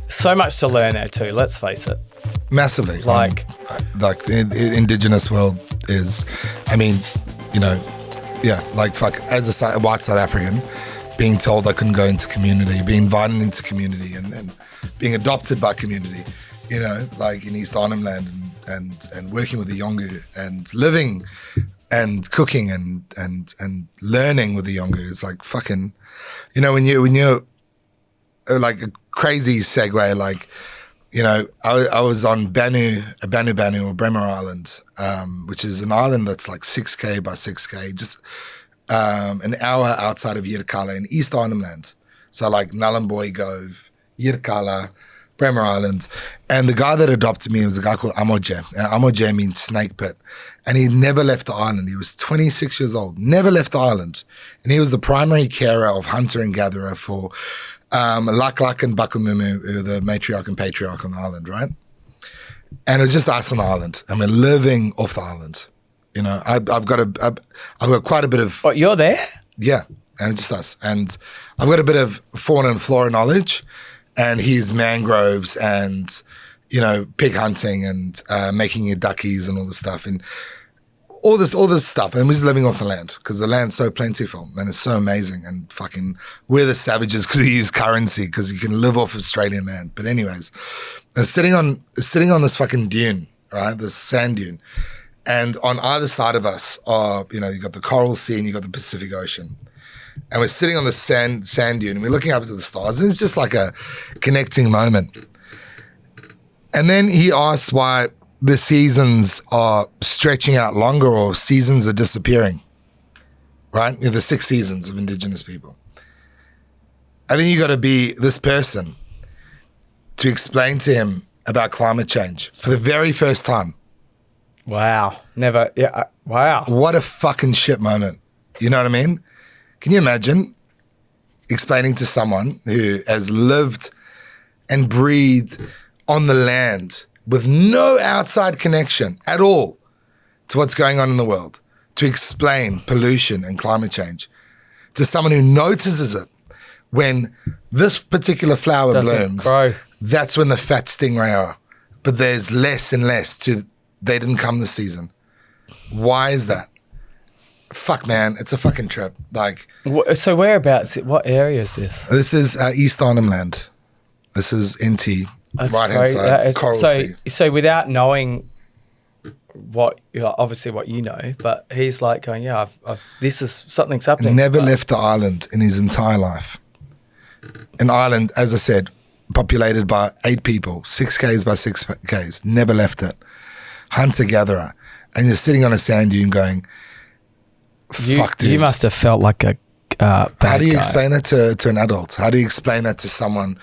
So much to learn there too, let's face it. Massively. Like the indigenous world is, I mean, you know, yeah, like fuck, as a white South African, being told I couldn't go into community, being invited into community, and then being adopted by community, you know, like in East Arnhem Land, and working with the Yolngu and living and cooking and learning with the Yolngu. It's like fucking, you know, when you're like a crazy segue, like, you know, I was on Banu or Bremer Island, which is an island that's like 6K by 6K, just an hour outside of Yirkala in East Arnhem Land. So like Nhulunbuy Gove, Yirkala, Bremer Island. And the guy that adopted me was a guy called Amoje. Amoje means snake pit. And he never left the island. He was 26 years old, never left the island. And he was the primary carer of hunter and gatherer for Lak Lak and Bakumumu, who are the matriarch and patriarch on the island, right? And it was just us on the island, and we're living off the island. You know, I've got quite a bit of. What, you're there? Yeah, and it's just us, and I've got a bit of fauna and flora knowledge, and he's mangroves and, you know, pig hunting and making your duckies and all this stuff and all this stuff, and we're just living off the land because the land's so plentiful and it's so amazing, and fucking we're the savages because we use currency because you can live off Australian land. But anyways, sitting on this fucking dune, right, this sand dune, and on either side of us are, you know, you got the Coral Sea and you got the Pacific Ocean, and we're sitting on the sand dune and we're looking up to the stars, and it's just like a connecting moment. And then he asked why the seasons are stretching out longer or seasons are disappearing, right? You know, the 6 seasons of Indigenous people. I think you got to be this person to explain to him about climate change for the very first time. Wow. Never. Yeah. Wow. What a fucking shit moment. You know what I mean? Can you imagine explaining to someone who has lived and breathed on the land with no outside connection at all to what's going on in the world, to explain pollution and climate change to someone who notices it when this particular flower blooms, grow. That's when the fat stingray are. But there's less and less they didn't come this season. Why is that? Fuck, man, it's a fucking trip. Like, so whereabouts, what area is this? This is East Arnhem Land. This is NT. That's right-hand great. side, Coral Sea. So without knowing obviously what you know, but he's like going, yeah, this is, something's happening. Never left the island in his entire life. An island, as I said, populated by 8 people, 6Ks by 6Ks, never left it. Hunter-gatherer. And you're sitting on a sand dune going, fuck, dude. You must have felt like a bad How do you guy. explain that to an adult? How do you explain that to someone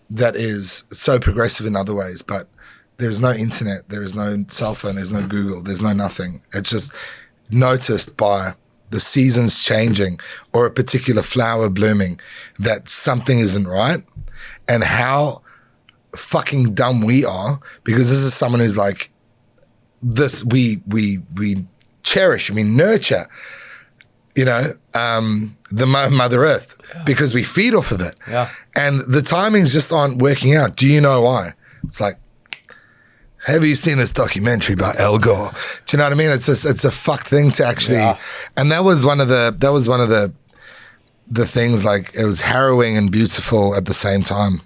that is so progressive in other ways, but there's no internet, there is no cell phone, there's no Google, there's no nothing. It's just noticed by the seasons changing or a particular flower blooming that something isn't right, and how fucking dumb we are, because this is someone who's like, this we cherish, we nurture, you know, the Mother Earth, because we feed off of it. Yeah. And the timings just aren't working out. Do you know why? It's like, have you seen this documentary about Al Gore? Do you know what I mean? It's a fucked thing to actually, and that was one of the things, like, it was harrowing and beautiful at the same time.